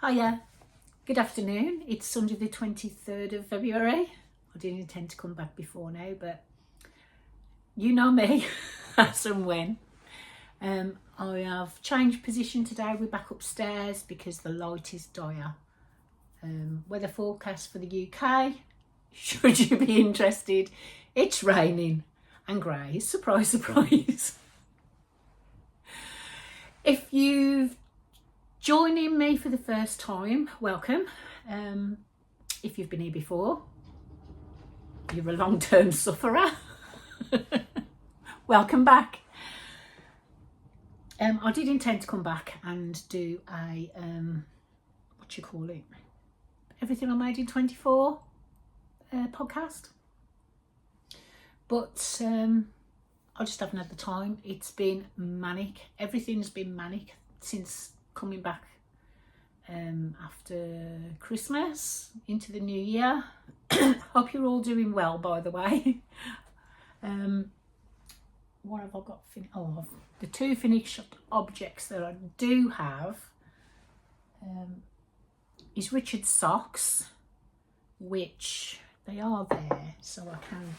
Hiya, good afternoon. It's Sunday the 23rd of February. I didn't intend to come back before now, but you know me, as and when. I have changed position today. We're back upstairs because the light is dire. Weather forecast for the UK, should you be interested, it's raining and grey. Surprise, surprise. If you've joining me for the first time, welcome. If you've been here before, you're a long-term sufferer. Welcome back. I did intend to come back and do a everything I made in 24 podcast, but I just haven't had the time. It's been manic. Everything's been manic since coming back after Christmas into the new year. Hope you're all doing well, by the way. What have I got? The two finished objects that I do have is Richard's socks, which they are there, so I can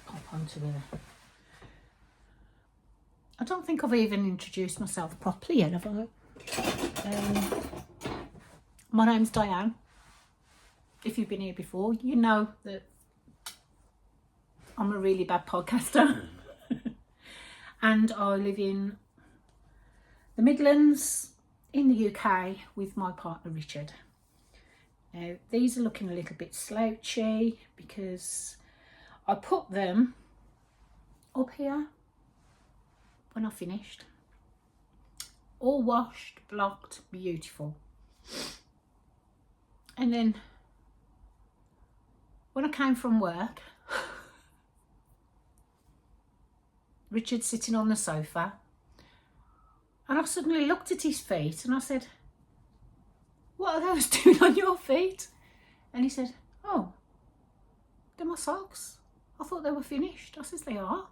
pop onto the... I don't think I've even introduced myself properly yet, have I? My name's Diane. If you've been here before, you know that I'm a really bad podcaster. And I live in the Midlands in the UK with my partner Richard. Now, these are looking a little bit slouchy because I put them up here when I finished. All washed, blocked, beautiful. And then when I came from work, Richard's sitting on the sofa, and I suddenly looked at his feet and I said, "What are those doing on your feet?" And he said, "Oh, they're my socks. I thought they were finished." I says, "They are."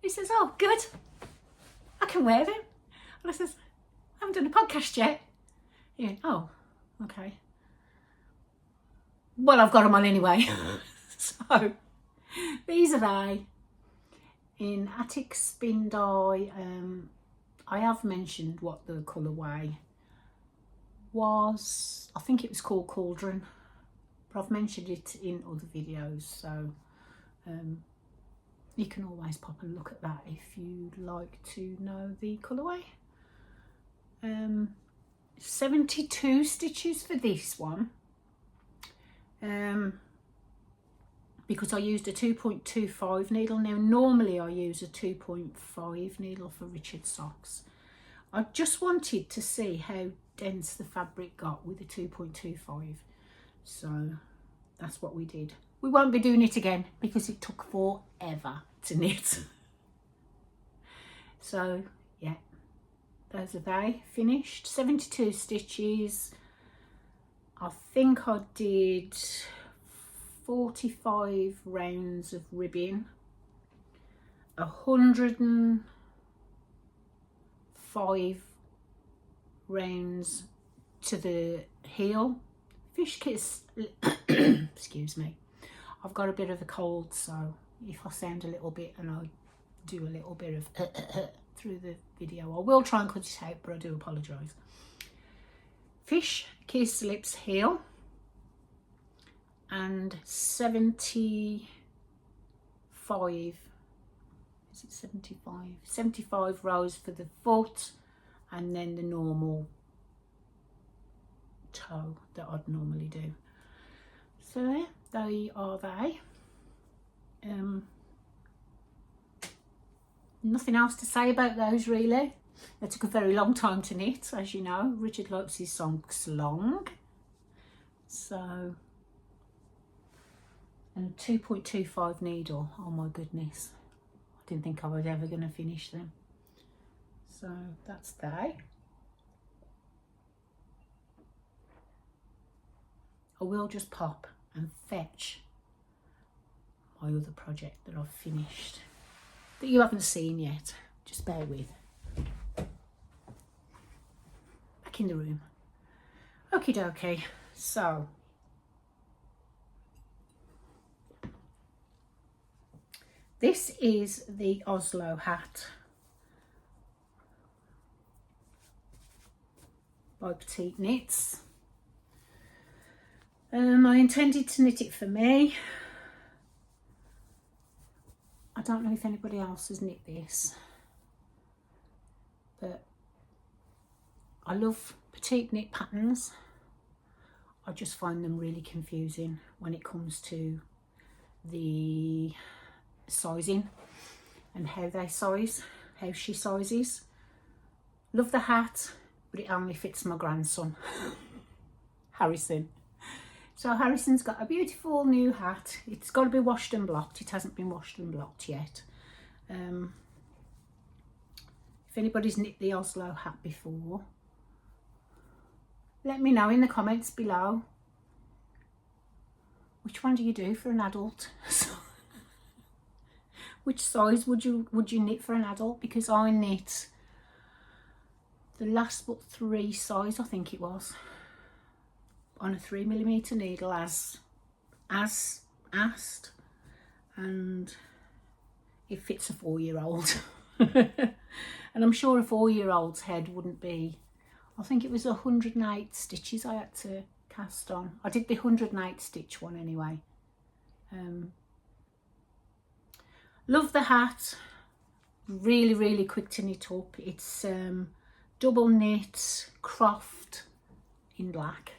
He says, "Oh, good. I can wear them." And I says, "I haven't done a podcast yet." He went, "Oh, okay. Well, I've got them on anyway." So these are they in Attic Spin Dye. I have mentioned what the colourway was. I think it was called Cauldron, but I've mentioned it in other videos, so you can always pop and look at that if you'd like to know the colourway. 72 stitches for this one, because I used a 2.25 needle. Now normally I use a 2.5 needle for Richard's socks. I just wanted to see how dense the fabric got with a 2.25, so that's what we did. We won't be doing it again because it took forever to knit. So yeah, those are they finished. 72 stitches. I think I did 45 rounds of ribbing, 105 rounds to the heel. Fish kiss, excuse me, I've got a bit of a cold, so if I sound a little bit and I do a little bit of through the video, I will try and cut it out, but I do apologise. Fish kiss lips heel, and 75, is it 75? 75 rows for the foot, and then the normal toe that I'd normally do. So there, they are they. Nothing else to say about those really. They took a very long time to knit, as you know. Richard likes his socks long, so... And 2.25 needle, oh my goodness, I didn't think I was ever going to finish them. So that's they. I will just pop and fetch my other project that I've finished that you haven't seen yet. Just bear with. back in the room. Okie dokie. So this is the Oslo hat by Petite Knits. I intended to knit it for me. I don't know if anybody else has knit this, but I love petite knit patterns. I just find them really confusing when it comes to the sizing and how they size, how she sizes. Love the hat, but it only fits my grandson, Harrison. So Harrison's got a beautiful new hat. It's got to be washed and blocked. It hasn't been washed and blocked yet. If anybody's knit the Oslo hat before, let me know in the comments below. Which one do you do for an adult? Which size would you knit for an adult? Because I knit the last but 3 size, I think it was, on a 3mm needle as asked, and it fits a 4-year-old. And I'm sure a 4-year-old's head wouldn't be, I think it was 108 stitches I had to cast on. I did the 108 stitch one anyway. Love the hat, really quick to knit up. It's double knit croft in black.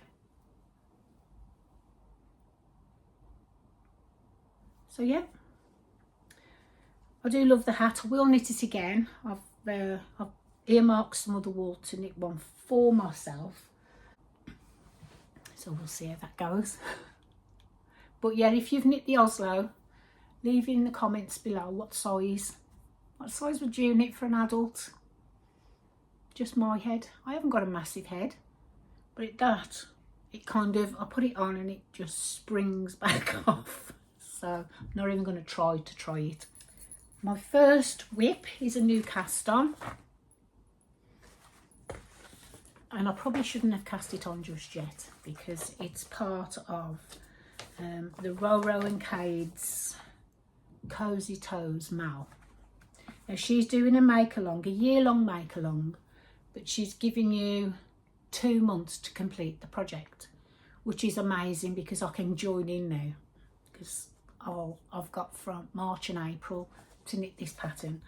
So yeah, I do love the hat. I will knit it again. I've earmarked some other wool to knit one for myself, so we'll see how that goes. But yeah, if you've knit the Oslo, leave in the comments below what size would you knit for an adult. Just my head. I haven't got a massive head, but it kind of, I put it on and it just springs back off. So I'm not even going to try it. My first whip is a new cast on, and I probably shouldn't have cast it on just yet because it's part of the Roro and Cade's Cozy Toes Mal. Now she's doing a make-along, a year-long make-along, but she's giving you 2 months to complete the project, which is amazing because I can join in now, because I've got from March and April to knit this pattern.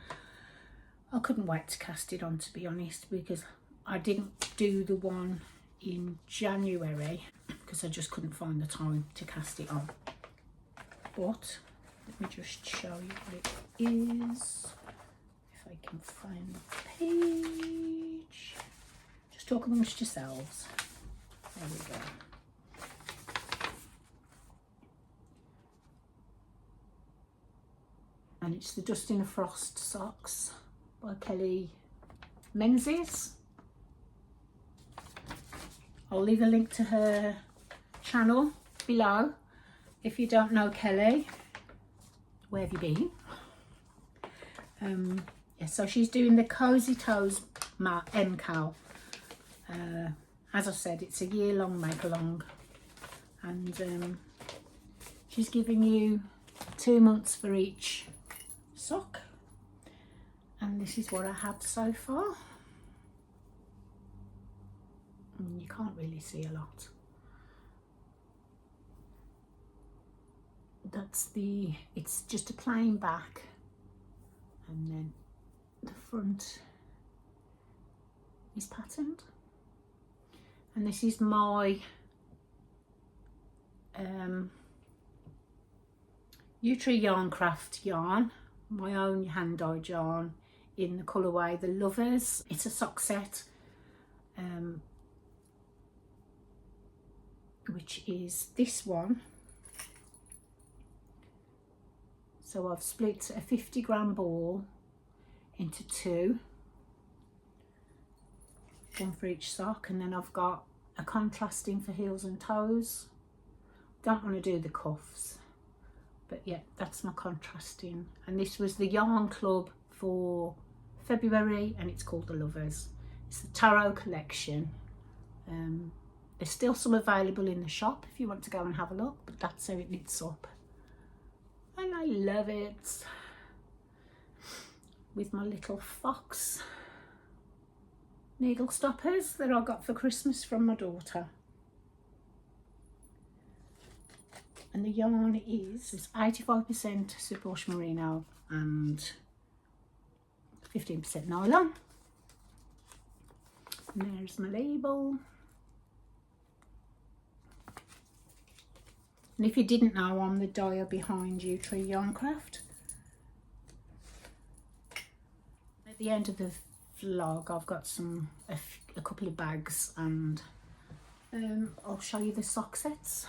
I couldn't wait to cast it on, to be honest, because I didn't do the one in January because I just couldn't find the time to cast it on. But let me just show you what it is, if I can find the page. Just talk amongst yourselves. There we go. And it's the Dust in a Frost socks by Kelly Menzies. I'll leave a link to her channel below. If you don't know Kelly, where have you been? Yeah, so she's doing the Cozy Toes MCAL. As I said, it's a year-long make-along, and she's giving you 2 months for each sock, and this is what I have so far. You can't really see a lot. It's just a plain back, and then the front is patterned, and this is my yewtree.yarncraft yarn, my own hand-dyed yarn in the colourway The Lovers. It's a sock set, which is this one. So I've split a 50-gram ball into 2, one for each sock, and then I've got a contrasting for heels and toes. Don't want to do the cuffs, but yeah, that's my contrasting. And this was the yarn club for February, and it's called The Lovers. It's the Tarot collection, There's still some available in the shop if you want to go and have a look, but that's how it knits up. And I love it. With my little fox needle stoppers that I got for Christmas from my daughter. And the yarn is 85% superwash merino and 15% nylon. And there's my label. And if you didn't know, I'm the dyer behind yewtree.yarncraft. At the end of the vlog, I've got a couple of bags, and I'll show you the sock sets,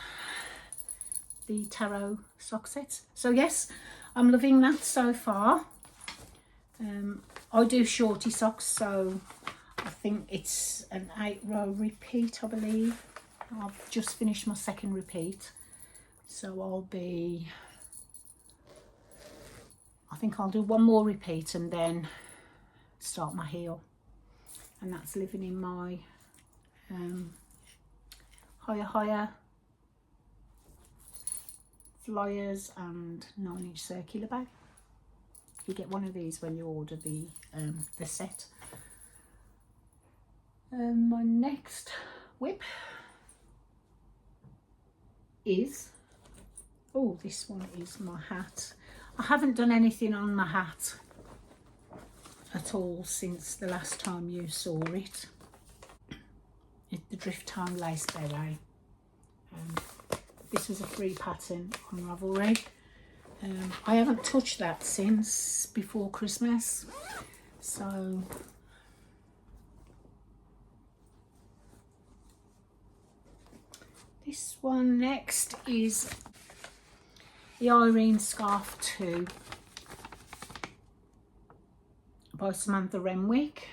the tarot sock sets. So yes, I'm loving that so far. I do shorty socks, so I think it's an 8-row repeat, I believe. I've just finished my second repeat, so I think I'll do one more repeat and then start my heel, and that's living in my higher flyers and 9-inch circular bag. You get one of these when you order the set. My next whip is, oh, this one is my hat. I haven't done anything on my hat at all since the last time you saw it. It's the Drift Time Lace Beret. This was a free pattern on Ravelry. I haven't touched that since before Christmas, so this one next is the Irene Scarf 2 by Samantha Renwick,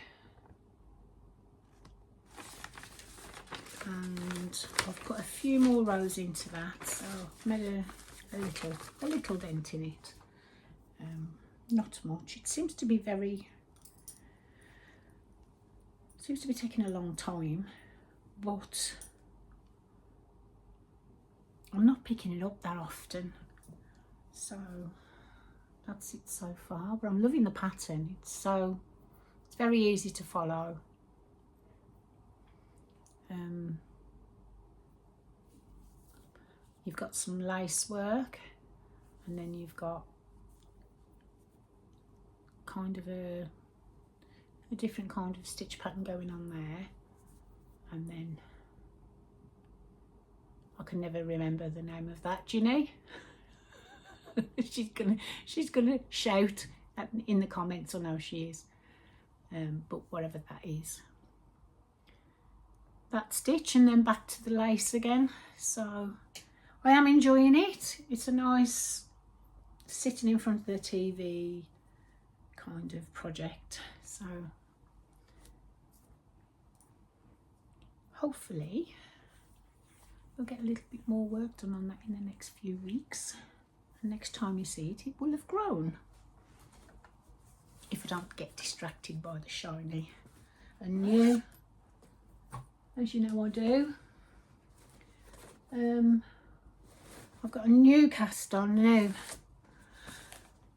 and I've put a few more rows into that, so I've made a little dent in it. Not much. It seems to be taking a long time, but I'm not picking it up that often, so that's it so far. But I'm loving the pattern. It's very easy to follow. You've got some lace work, and then you've got kind of a different kind of stitch pattern going on there, and then I can never remember the name of that, Ginny. she's gonna shout in the comments. I know she is, but whatever that is, that stitch, and then back to the lace again. So I am enjoying it. It's a nice sitting in front of the TV kind of project, so hopefully we'll get a little bit more work done on that in the next few weeks, and next time you see it, it will have grown, if I don't get distracted by the shiny and new, as you know I do. I've got a new cast on now.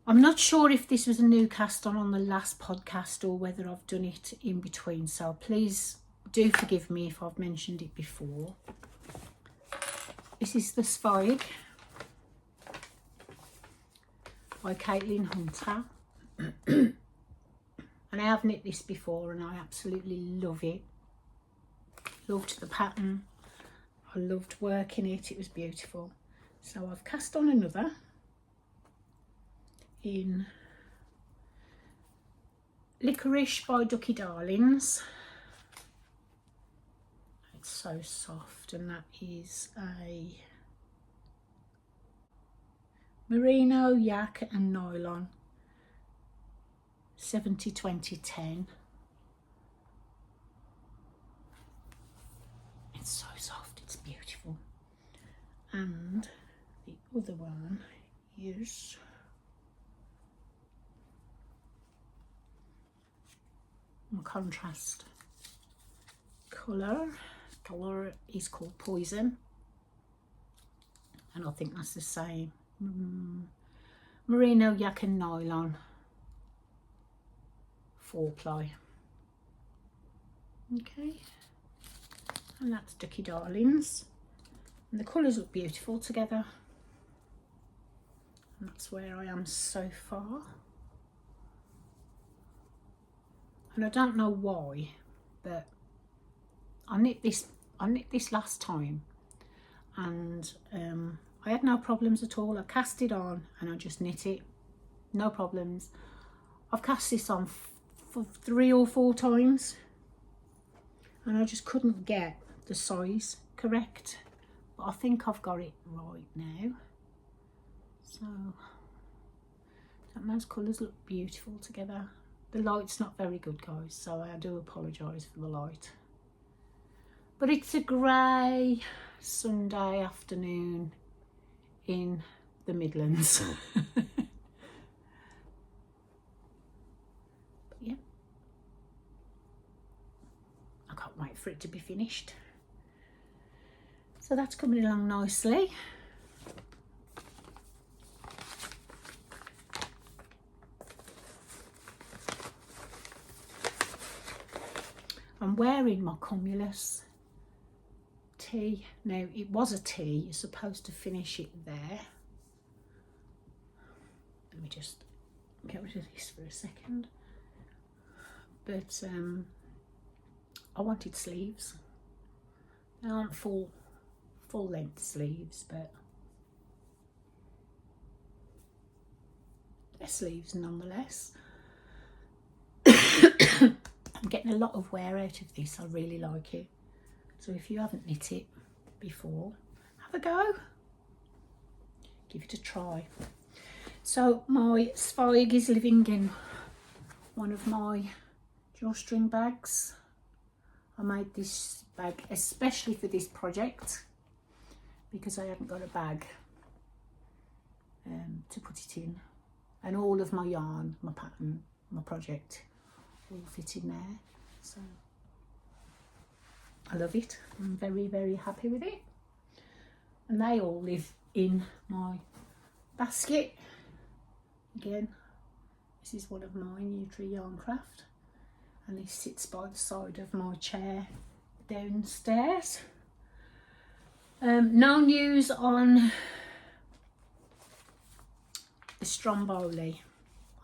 I'm not sure if this was a new cast on the last podcast or whether I've done it in between, so please do forgive me if I've mentioned it before. This is the Spike by Caitlin Hunter. And I have knit this before and I absolutely love it. Loved the pattern. I loved working it. It was beautiful. So I've cast on another in Licorice by Ducky Darlings. It's so soft, and that is a merino, yak and nylon 70-20-10. It's so soft, it's beautiful. And the other one is my contrast colour, colour is called Poison, and I think that's the same. Merino Yak and Nylon 4-ply. Okay, and that's Ducky Darlings, and the colours look beautiful together, and that's where I am so far. And I don't know why, but I knit this last time, and I had no problems at all. I cast it on and I just knit it, no problems. I've cast this on for 3 or 4 times, and I just couldn't get the size correct, but I think I've got it right now. So those colours look beautiful together. The light's not very good, guys, so I do apologise for the light. But it's a grey Sunday afternoon in the Midlands. But yeah, I can't wait for it to be finished. So that's coming along nicely. I'm wearing my Cumulus tee. Now, it was a tee, you're supposed to finish it there. Let me just get rid of this for a second. But I wanted sleeves. They aren't full length sleeves, but they're sleeves nonetheless. I'm getting a lot of wear out of this. I really like it. So if you haven't knit it before, have a go. Give it a try. So my Zweig is living in one of my drawstring bags. I made this bag especially for this project because I hadn't got a bag to put it in. And all of my yarn, my pattern, my project all fit in there, so I love it. I'm very, very happy with it. And they all live in my basket. Again, this is one of mine, yewtree.yarncraft, and this sits by the side of my chair downstairs. No news on the Stromboli.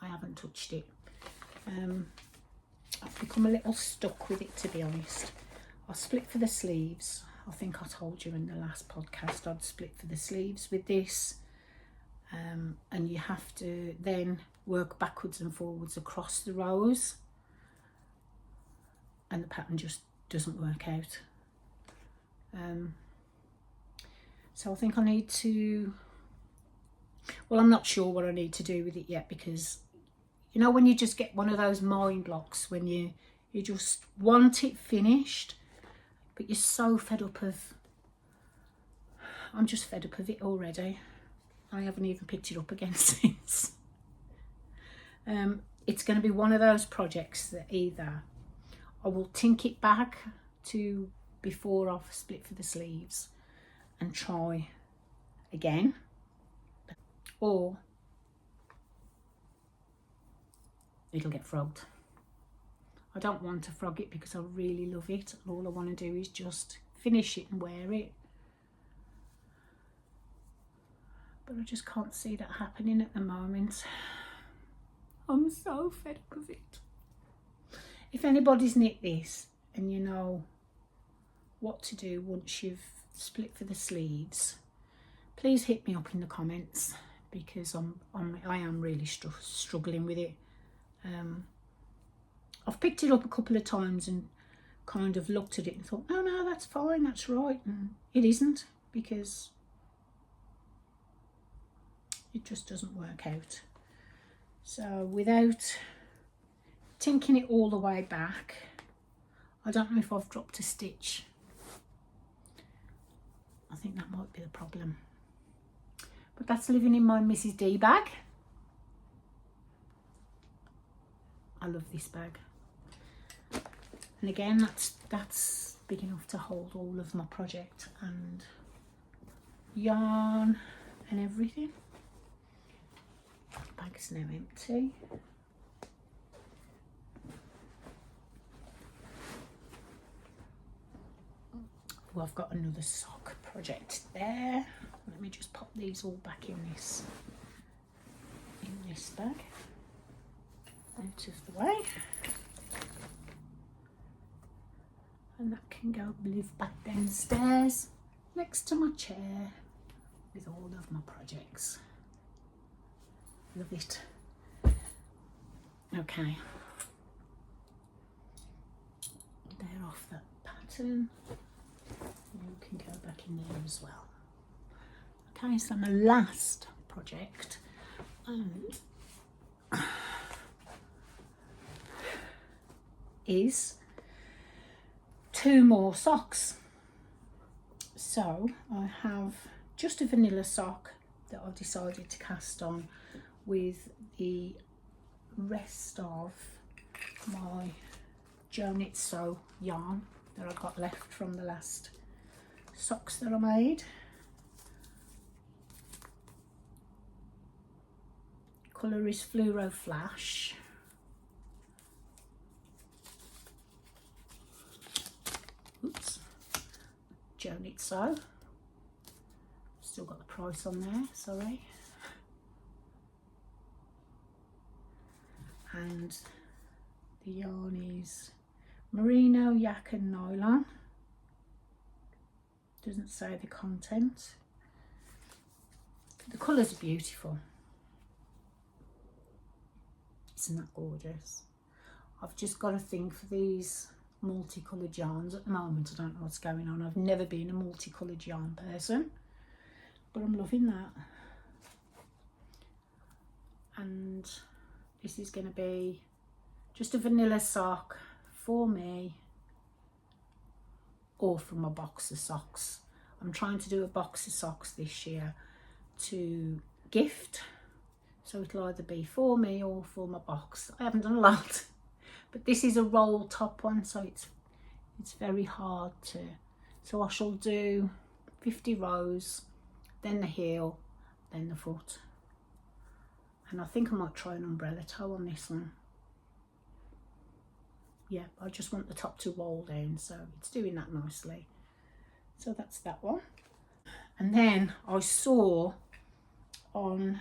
I haven't touched it. I've become a little stuck with it, to be honest. I split for the sleeves. I think I told you in the last podcast I'd split for the sleeves with this, and you have to then work backwards and forwards across the rows, and the pattern just doesn't work out. So I think I need to, well, I'm not sure what I need to do with it yet, because you know when you just get one of those mind blocks when you just want it finished, but you're so fed up of, I'm just fed up of it already. I haven't even picked it up again since. It's going to be one of those projects that either I will tink it back to before I've split for the sleeves and try again, or it'll get frogged. I don't want to frog it because I really love it. All I want to do is just finish it and wear it. But I just can't see that happening at the moment. I'm so fed up of it. If anybody's knit this and you know what to do once you've split for the sleeves, please hit me up in the comments, because I am really struggling with it. I've picked it up a couple of times and kind of looked at it and thought, no, that's fine, that's right. And it isn't, because it just doesn't work out. So without tinking it all the way back, I don't know if I've dropped a stitch. I think that might be the problem. But that's living in my Mrs. D bag. I love this bag. And again, that's big enough to hold all of my project and yarn and everything. The bag's now empty. Well, I've got another sock project there. Let me just pop these all back in this bag, out of the way, and that can go live back downstairs next to my chair with all of my projects. Love it. Okay, they're off that pattern. You can go back in there as well. Okay, so my last project is 2 more socks. So I have just a vanilla sock that I've decided to cast on with the rest of my Jonit Sew yarn that I got left from the last socks that I made. Colour is Fluoro Flash. Oops. Jonit Sew. Still got the price on there, sorry. And the yarn is Merino, Yak and Nylon. Doesn't say the content. The colours are beautiful. Isn't that gorgeous? I've just got a thing for these multicoloured yarns at the moment. I don't know what's going on. I've never been a multicoloured yarn person, but I'm loving that. And this is going to be just a vanilla sock for me or for my box of socks. I'm trying to do a box of socks this year to gift, so it'll either be for me or for my box. I haven't done a lot, but this is a roll top one, so it's very hard to, so I shall do 50 rows, then the heel, then the foot, and I think I might try an umbrella toe on this one. Yeah, I just want the top to roll down, so it's doing that nicely. So that's that one. And then I saw on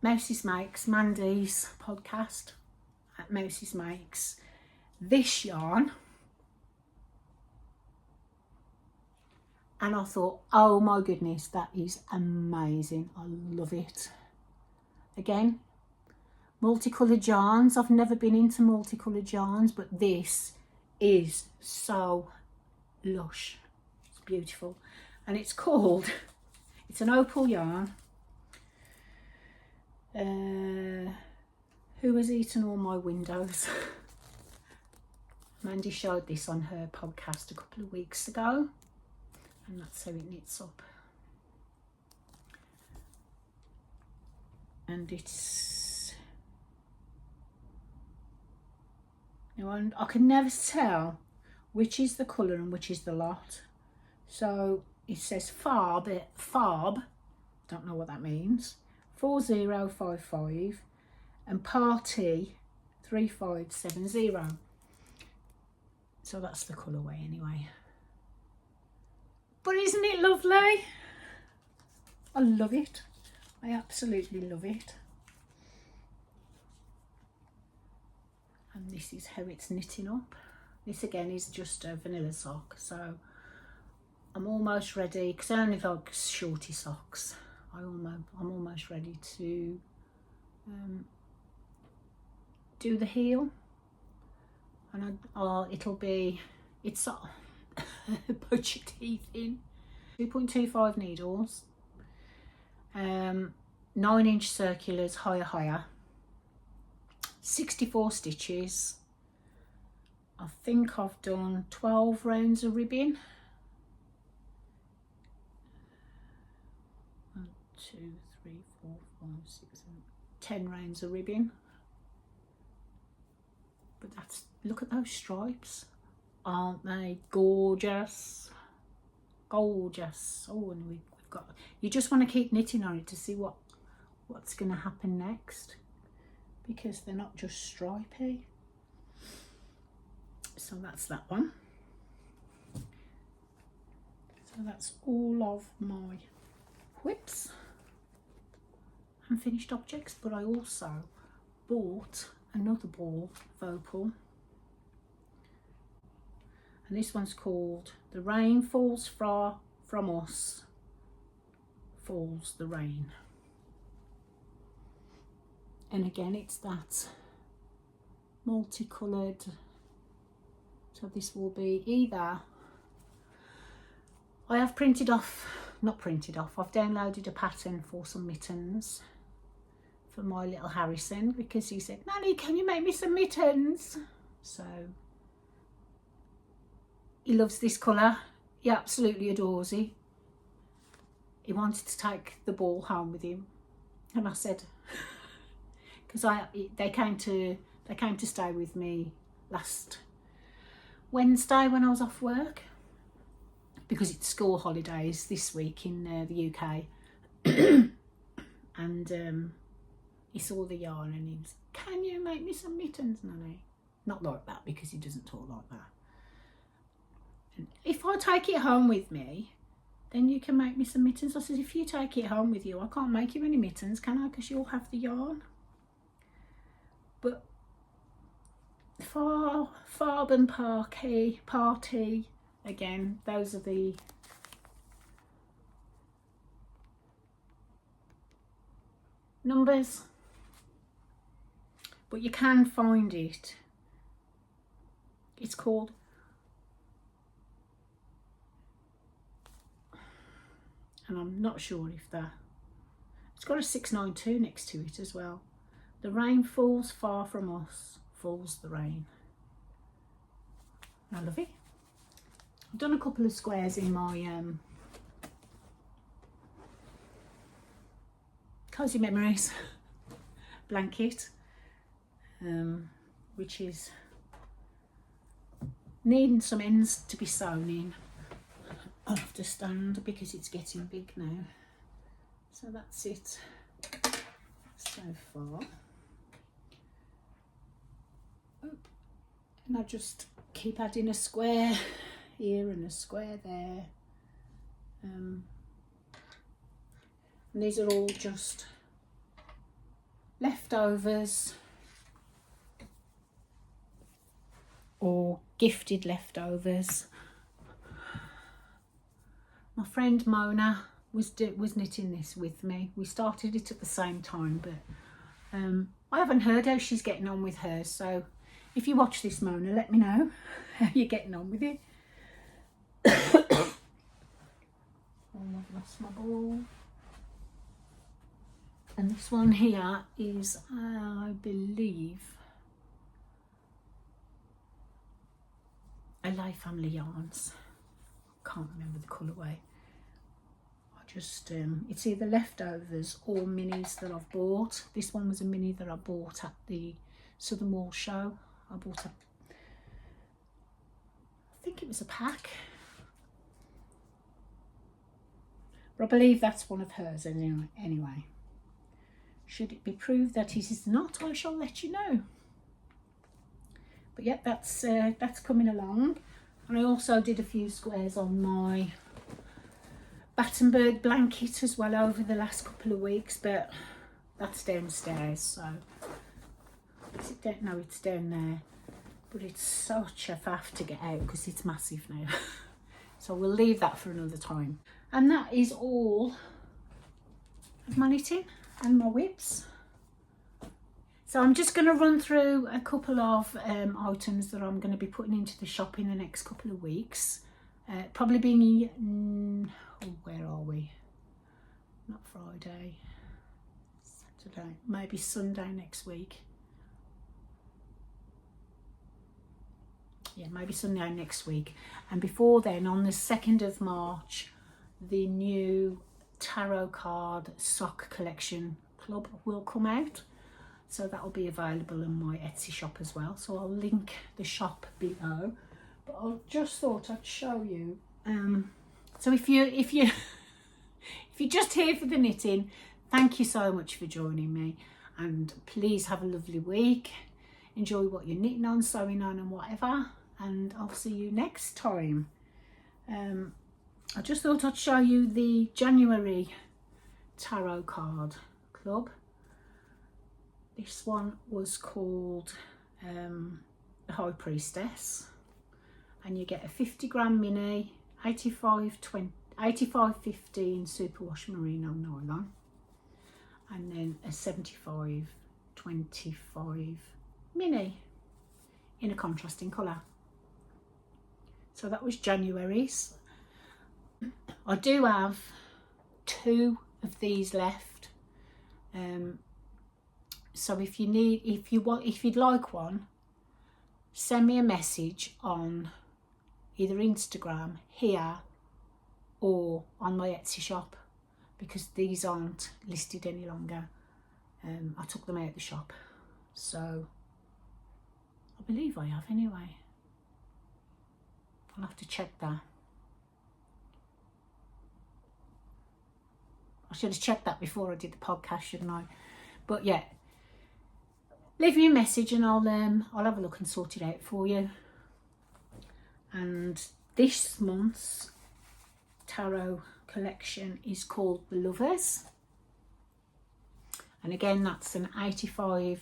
Mouses Makes, Mandy's podcast at Mouses Makes, this yarn, and I thought, oh my goodness, that is amazing. I love it. Again, multicoloured yarns. I've never been into multicoloured yarns, but this is so lush. It's beautiful. And it's called, it's an opal yarn. Who Has Eaten All My Windows? Mandy showed this on her podcast a couple of weeks ago, and that's how it knits up. And it's, you know, I can never tell which is the colour and which is the lot. So it says farb, don't know what that means, 4055 and party 3570. So that's the colourway anyway. But isn't it lovely? I love it. I absolutely love it. And this is how it's knitting up. This again is just a vanilla sock, so I'm almost ready, because I only like shorty socks. I'm almost ready to do the heel, and it'll be, it's put your teeth in. 2.25 needles, 9-inch circulars, higher, 64 stitches. I think I've done 12 rounds of ribbing. 1, 2, 3, 4, 5, 6, 7, 10 rounds of ribbing. But But that's, look at those stripes. Aren't they gorgeous? Gorgeous. Oh, and we've got, you just want to keep knitting on it to see what's going to happen next, because they're not just stripy. So that's that one. So that's all of my whips and finished objects, but I also bought another ball of opal, and this one's called The Rain Falls Far From Us, Falls the Rain. And again, it's that multicoloured, so this will be either, I have printed off, not printed off, I've downloaded a pattern for some mittens for my little Harrison, because he said, Nanny, can you make me some mittens? So he loves this colour, he absolutely adores it. He wanted to take the ball home with him, and I said, because they came to stay with me last Wednesday when I was off work, because it's school holidays this week in the UK. And he saw the yarn and he was, can you make me some mittens, Nanny? Not like that, because he doesn't talk like that. And if I take it home with me, then you can make me some mittens. I said, if you take it home with you, I can't make you any mittens, can I? Because you'll have the yarn. But Farb and Party, again, those are the numbers. But you can find it. It's called and I'm not sure if it's got a 692 next to it as well. The rain falls far from us, falls the rain. I love it. I've done a couple of squares in my Cozy Memories blanket, which is needing some ends to be sewn in. I'll have to stand because it's getting big now. So that's it so far. And I just keep adding a square here and a square there. And these are all just leftovers or gifted leftovers. My friend Mona was knitting this with me. We started it at the same time, but I haven't heard how she's getting on with hers. So if you watch this, Mona, let me know how you're getting on with it. Oh, I've lost my ball. And this one here is, I believe, LA Family Yarns. Can't remember the colourway. I just, it's either leftovers or minis that I've bought. This one was a mini that I bought at the Southern Wall show. I bought I think it was a pack. But I believe that's one of hers anyway. Should it be proved that it is not, I shall let you know. But yeah, that's coming along. And I also did a few squares on my Battenberg blanket as well over the last couple of weeks, but that's downstairs, so is it down? No, it's down there. But it's such a faff to get out because it's massive now. So we'll leave that for another time. And that is all of my knitting and my whips. So I'm just going to run through a couple of items that I'm going to be putting into the shop in the next couple of weeks. Probably being, where are we? Not Friday, Saturday, maybe Sunday next week. Yeah, maybe Sunday next week. And before then, on the 2nd of March, the new tarot card sock collection club will come out. So that will be available in my Etsy shop as well. So I'll link the shop below. But I just thought I'd show you. So if you're just here for the knitting, thank you so much for joining me, and please have a lovely week. Enjoy what you're knitting on, sewing on and whatever, and I'll see you next time. I just thought I'd show you the January tarot card club. This one was called the High Priestess, and you get a 50-gram mini, 85-15 superwash merino nylon, and then a 75-25 mini in a contrasting colour. So that was January's. I do have 2 of these left. So if you'd like one, send me a message on either Instagram here or on my Etsy shop, because these aren't listed any longer. I took them out of the shop, so I believe I have anyway. I'll have to check that. I should have checked that before I did the podcast, shouldn't I? But yeah, leave me a message and I'll have a look and sort it out for you. And this month's tarot collection is called The Lovers, and again that's an 85-25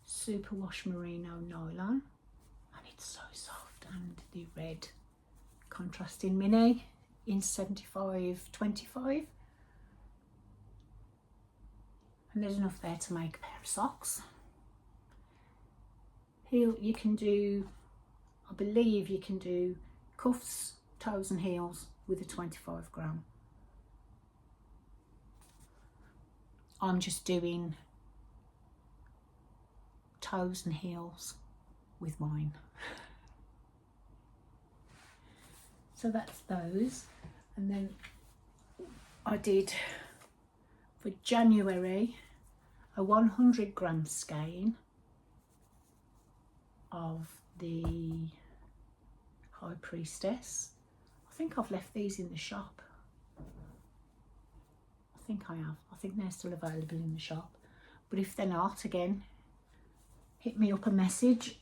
superwash merino nylon, and it's so soft, and the red contrasting mini in 75-25, and there's enough there to make a pair of socks. Here you can do, I believe you can do cuffs, toes and heels with a 25-gram. I'm just doing toes and heels with mine. So that's those. And then I did for January a 100-gram skein of the High Priestess. I think I've left these in the shop. I think I have. I think they're still available in the shop. But if they're not, again, hit me up a message.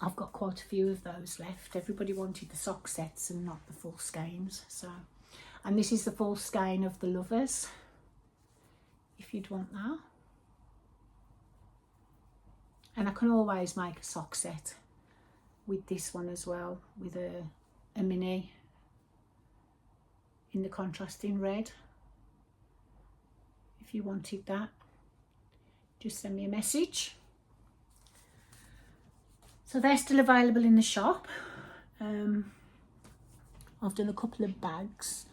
I've got quite a few of those left. Everybody wanted the sock sets and not the full skeins. So, and this is the full skein of the Lovers, if you'd want that. And I can always make a sock set with this one as well, with a mini in the contrasting red. If you wanted that, just send me a message. So they're still available in the shop. I've done a couple of bags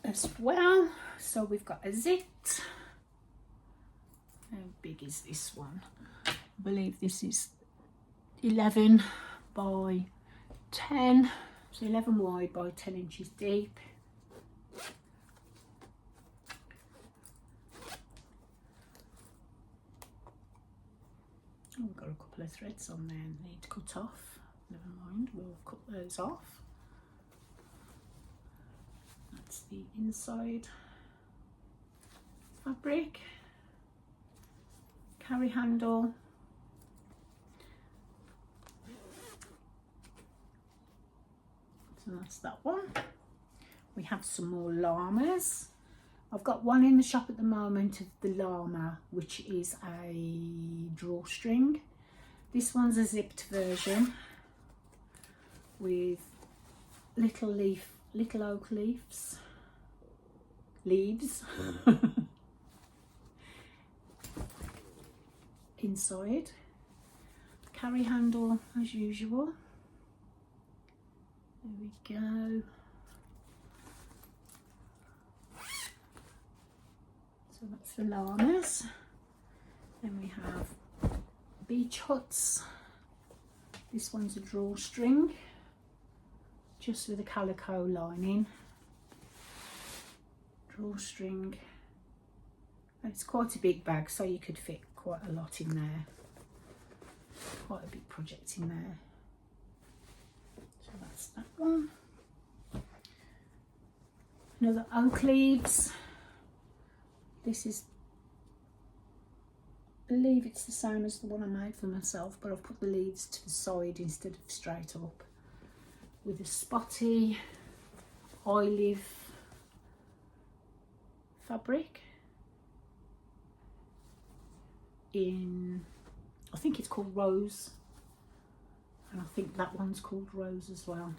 as well. So we've got a zit. How big is this one? I believe this is 11 by 10. So 11 wide by 10 inches deep. Oh, we've got a couple of threads on there that need to cut off. Never mind, we'll cut those off. That's the inside fabric. Carry handle. So that's that one. We have some more llamas. I've got one in the shop at the moment of the llama, which is a drawstring. This one's a zipped version with little oak leaves inside. Carry handle as usual. There we go. So that's the llamas. Then we have beach huts. This one's a drawstring, just with a calico lining. Drawstring And it's quite a big bag, so you could fit quite a lot in there. Quite a big project in there. So that's that one. Another oak leaves. This is, I believe it's the same as the one I made for myself, but I've put the leaves to the side instead of straight up, with a spotty olive fabric in, I think it's called Rose, and I think that one's called Rose as well.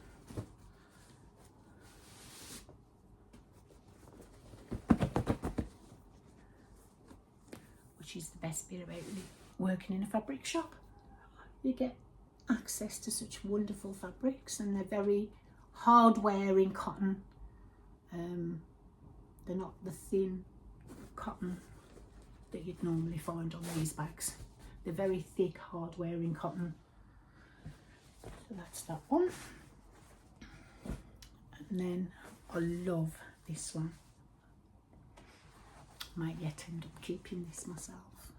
Which is the best bit about working in a fabric shop. You get access to such wonderful fabrics, and they're very hard wearing cotton. They're not the thin cotton that you'd normally find on these bags. They're very thick, hard wearing cotton. So that's that one. And then I love this one. Might yet end up keeping this myself.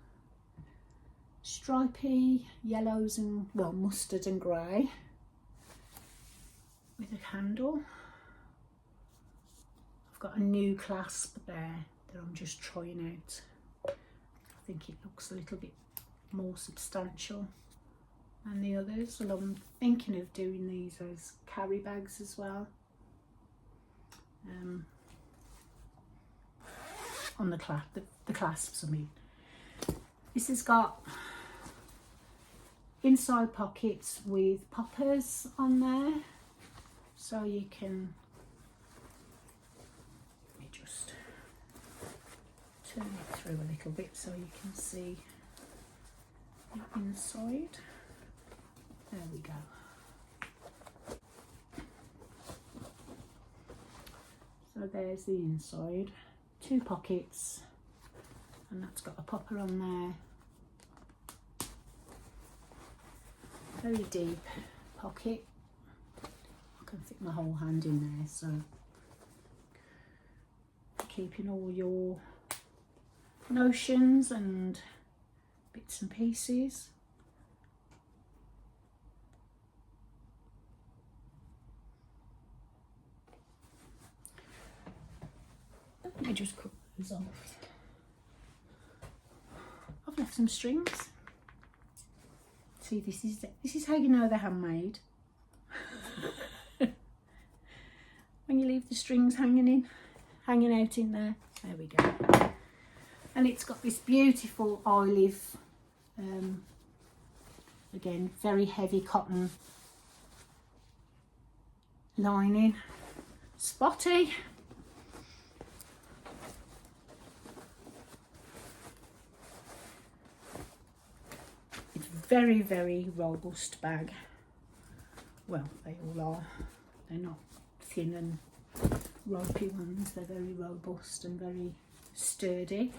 Stripy yellows and, well, mustard and grey with a handle. I've got a new clasp there that I'm just trying out. I think it looks a little bit more substantial than the others, and I'm thinking of doing these as carry bags as well. On the clasps, I mean. This has got inside pockets with poppers on there, so you can, let me just turn it through a little bit so you can see the inside. There we go. So there's the inside. 2 pockets, and that's got a popper on there. Very deep pocket. I can fit my whole hand in there, so keeping all your notions and bits and pieces. Let me just cut those off. I've left some strings. See, this is how you know they're handmade. When you leave the strings hanging out in there. There we go. And it's got this beautiful olive, again, very heavy cotton lining. Spotty. Very, very robust bag. Well, they all are. They're not thin and ropey ones. They're very robust and very sturdy.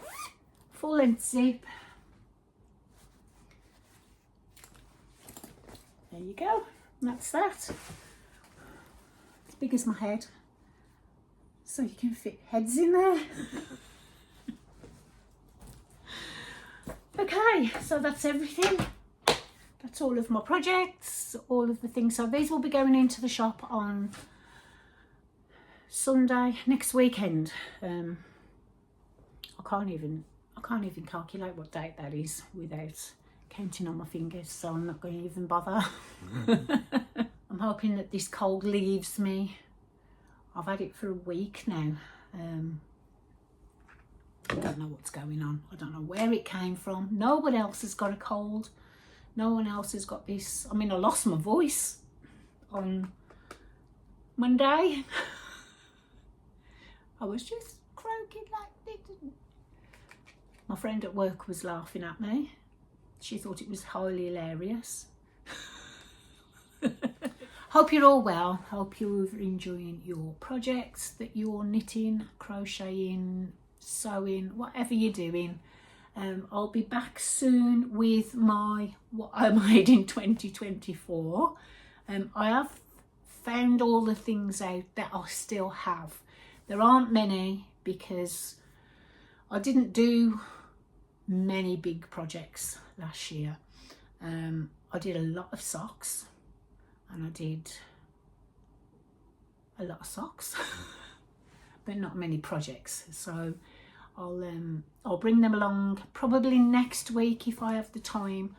Full length zip. There you go. That's that. As big as my head. So you can fit heads in there. Okay, so that's everything. That's all of my projects, all of the things. So these will be going into the shop on Sunday next weekend. I can't even calculate what date that is without counting on my fingers, so I'm not going to even bother. I'm hoping that this cold leaves me. I've had it for a week now. I don't know what's going on. I don't know where it came from. No one else has got a cold. No one else has got this. I mean, I lost my voice on Monday. I was just croaking like this. My friend at work was laughing at me. She thought it was highly hilarious. Hope you're all well. Hope you're enjoying your projects that you're knitting, crocheting, sewing, whatever you're doing. I'll be back soon with what I made in 2024. I have found all the things out that I still have. There aren't many because I didn't do many big projects last year. I did a lot of socks, and I did a lot of socks, but not many projects. So I'll bring them along probably next week if I have the time.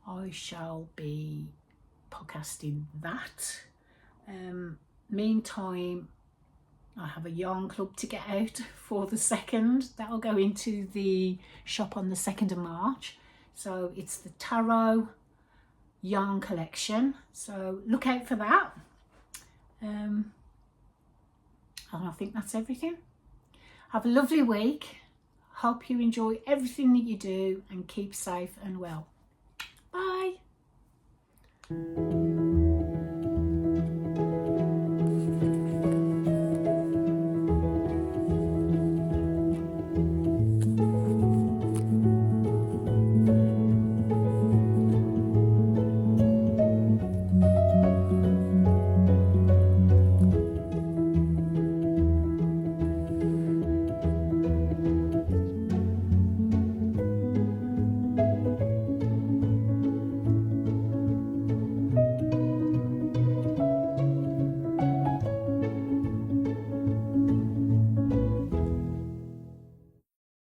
I shall be podcasting that. Meantime, I have a yarn club to get out for the 2nd. That'll go into the shop on the 2nd of March. So it's the Tarot yarn collection. So look out for that. And I think that's everything. Have a lovely week. Hope you enjoy everything that you do and keep safe and well. Bye.